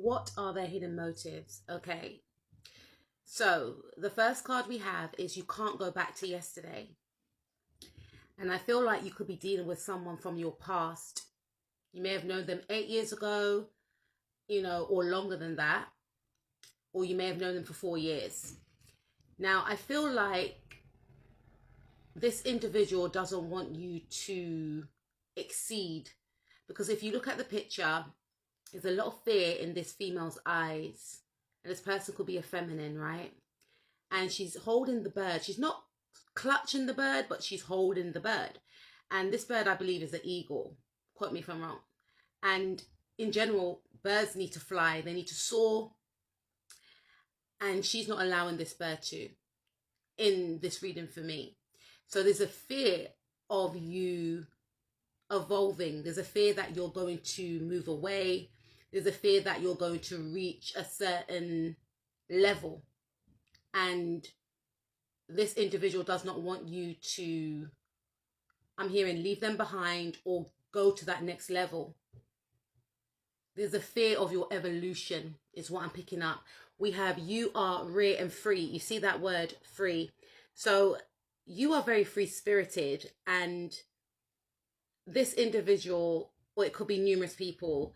what are their hidden motives? Okay, so the first card we have is you can't go back to yesterday. And I feel like you could be dealing with someone from your past. You may have known them 8 years ago, or longer than that. Or you may have known them for 4 years. Now, I feel like this individual doesn't want you to exceed. Because if you look at the picture, there's a lot of fear in this female's eyes. And this person could be a feminine, right? And she's holding the bird. She's not clutching the bird, but she's holding the bird. And this bird, I believe, is an eagle. Quote me if I'm wrong. And in general, birds need to fly. They need to soar. And she's not allowing this bird to in this reading for me. So there's a fear of you evolving. There's a fear that you're going to move away. There's a fear that you're going to reach a certain level. And this individual does not want you to, I'm hearing, leave them behind or go to that next level. There's a fear of your evolution is what I'm picking up. We have you are rare and free. You see that word, free. So you are very free-spirited, and this individual, or it could be numerous people,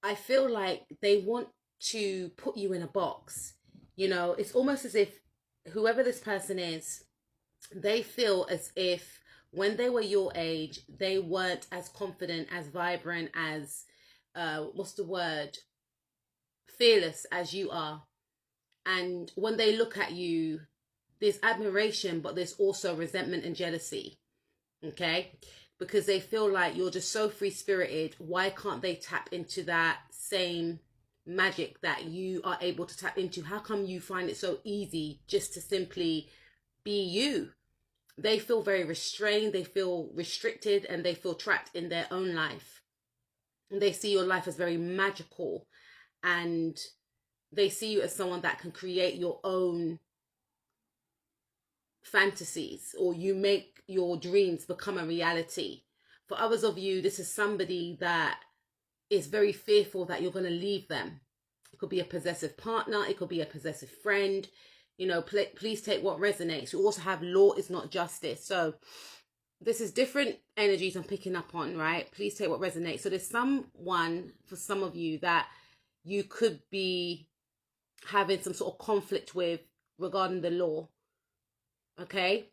I feel like they want to put you in a box. It's almost as if whoever this person is, they feel as if when they were your age, they weren't as confident, as vibrant, as, fearless as you are. And when they look at you, there's admiration, but there's also resentment and jealousy. Okay? Because they feel like you're just so free-spirited. Why can't they tap into that same magic that you are able to tap into? How come you find it so easy just to simply be you? They feel very restrained, they feel restricted, and they feel trapped in their own life. And they see your life as very magical, and they see you as someone that can create your own fantasies, or you make your dreams become a reality. For others of you, this is somebody that is very fearful that you're going to leave them. It could be a possessive partner, it could be a possessive friend. Please take what resonates. You also have law is not justice. So this is different energies I'm picking up on, right? Please take what resonates. So there's someone, for some of you, that you could be having some sort of conflict with regarding the law. Okay?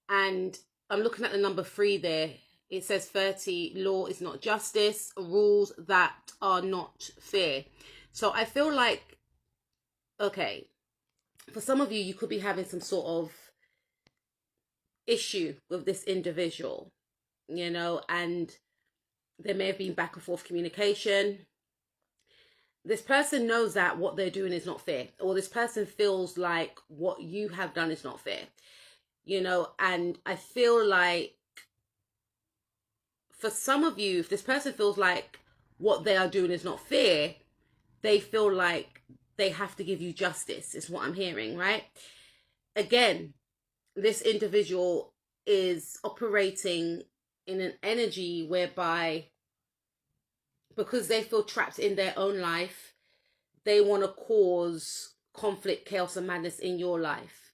And I'm looking at the number 3 there. It says 30, law is not justice, rules that are not fair. So I feel like, okay, for some of you, you could be having some sort of issue with this individual, and there may have been back and forth communication. This person knows that what they're doing is not fair, or this person feels like what you have done is not fair, and I feel like for some of you, if this person feels like what they are doing is not fair, they feel like they have to give you justice, is what I'm hearing, right? Again, this individual is operating in an energy whereby, because they feel trapped in their own life, they want to cause conflict, chaos, and madness in your life.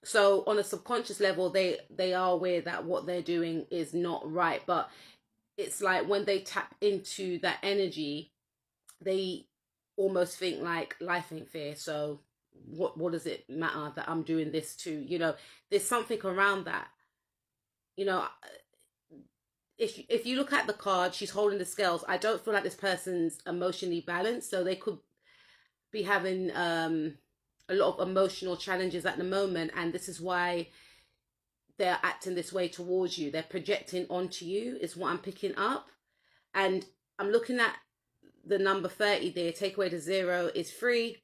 So on a subconscious level, they are aware that what they're doing is not right. But it's like when they tap into that energy, they almost think like life ain't fair. So what does it matter that I'm doing this too? There's something around that. If you look at the card, she's holding the scales. I don't feel like this person's emotionally balanced. So they could be having a lot of emotional challenges at the moment, and this is why they're acting this way towards you. They're projecting onto you is what I'm picking up. And I'm looking at the number 30 there. Take away the 0 is free.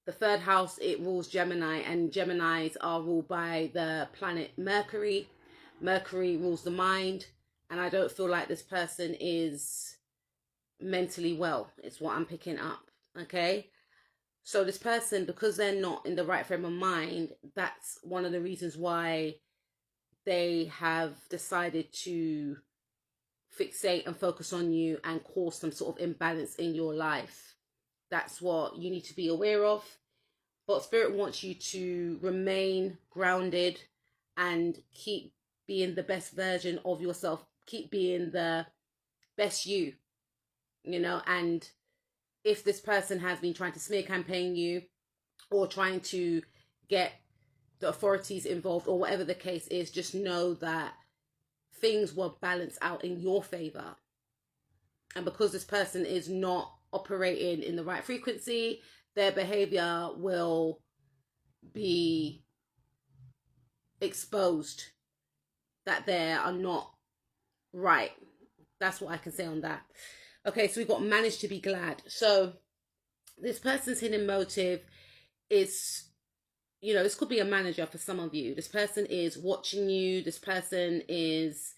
The 3rd house, it rules Gemini, and Geminis are ruled by the planet Mercury. Mercury rules the mind, and I don't feel like this person is mentally well. It's what I'm picking up, okay? So this person, because they're not in the right frame of mind, that's one of the reasons why they have decided to fixate and focus on you and cause some sort of imbalance in your life. That's what you need to be aware of. But Spirit wants you to remain grounded and keep being the best version of yourself. Keep being the best you, you know. And if this person has been trying to smear campaign you or trying to get the authorities involved or whatever the case is, just know that things will balance out in your favor. And because this person is not operating in the right frequency, their behavior will be exposed, that they are not right. That's what I can say on that. Okay, so we've got manage to be glad. So this person's hidden motive is, you know, this could be a manager for some of you. This person is watching you. This person is,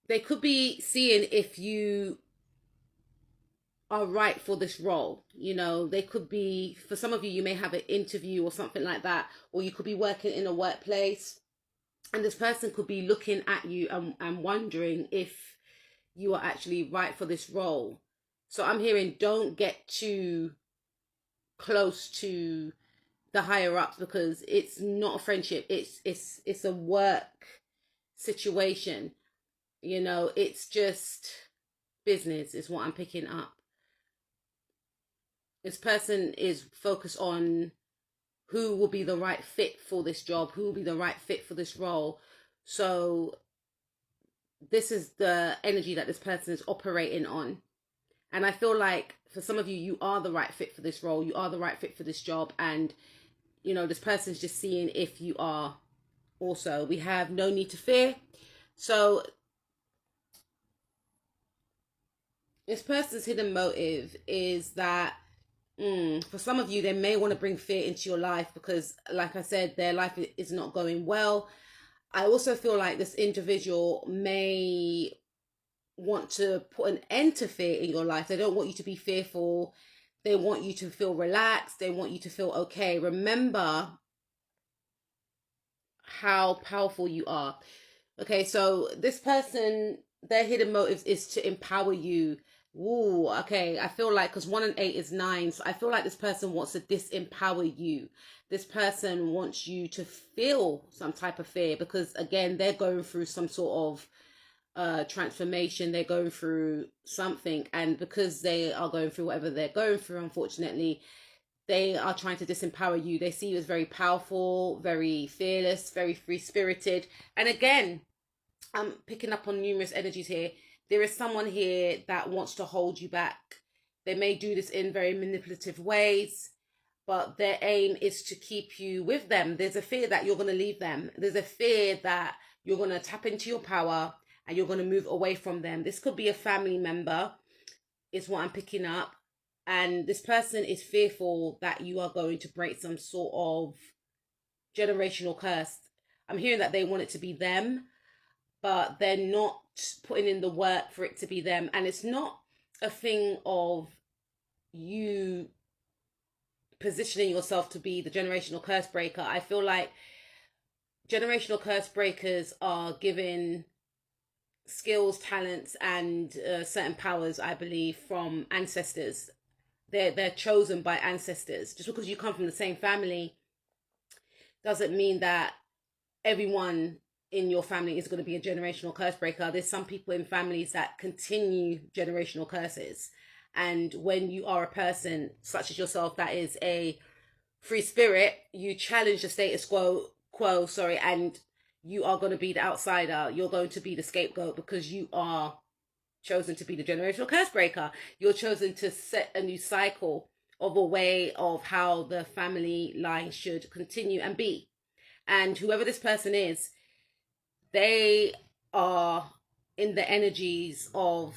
they could be seeing if you are right for this role. You know, they could be, for some of you, you may have an interview or something like that, or you could be working in a workplace, and this person could be looking at you and wondering if you are actually right for this role. So I'm hearing, don't get too close to the higher ups, because it's not a friendship. It's a work situation. You know, it's just business is what I'm picking up. This person is focused on who will be the right fit for this job, who will be the right fit for this role. So this is the energy that this person is operating on. And I feel like for some of you, you are the right fit for this role. You are the right fit for this job. And, you know, this person is just seeing if you are also. We have no need to fear. So this person's hidden motive is that for some of you, they may want to bring fear into your life because, like I said, their life is not going well. I also feel like this individual may want to put an end to fear in your life. They don't want you to be fearful. They want you to feel relaxed. They want you to feel okay. Remember how powerful you are. Okay, so this person, their hidden motives is to empower you. Ooh, okay. I feel like, because 1 and 8 is 9, so I feel like this person wants to disempower you. This person wants you to feel some type of fear because, again, they're going through some sort of transformation. They're going through something, and because they are going through whatever they're going through, unfortunately, they are trying to disempower you. They see you as very powerful, very fearless, very free-spirited. And again, I'm picking up on numerous energies here. There is someone here that wants to hold you back. They may do this in very manipulative ways, but their aim is to keep you with them. There's a fear that you're going to leave them. There's a fear that you're going to tap into your power and you're going to move away from them. This could be a family member, is what I'm picking up. And this person is fearful that you are going to break some sort of generational curse. I'm hearing that they want it to be them, but they're not putting in the work for it to be them. And it's not a thing of you positioning yourself to be the generational curse breaker. I feel like generational curse breakers are given skills, talents, and certain powers, I believe, from ancestors. They're chosen by ancestors. Just because you come from the same family doesn't mean that everyone in your family is going to be a generational curse breaker. There's some people in families that continue generational curses. And when you are a person such as yourself that is a free spirit, you challenge the status quo, and you are going to be the outsider. You're going to be the scapegoat because you are chosen to be the generational curse breaker. You're chosen to set a new cycle of a way of how the family line should continue and be. And whoever this person is, they are in the energies of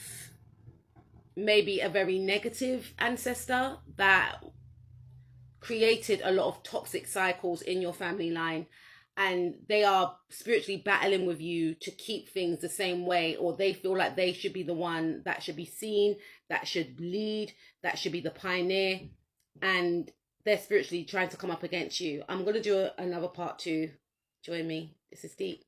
maybe a very negative ancestor that created a lot of toxic cycles in your family line, and they are spiritually battling with you to keep things the same way, or they feel like they should be the one that should be seen, that should lead, that should be the pioneer, and they're spiritually trying to come up against you. I'm going to do another part 2. Join me. This is deep.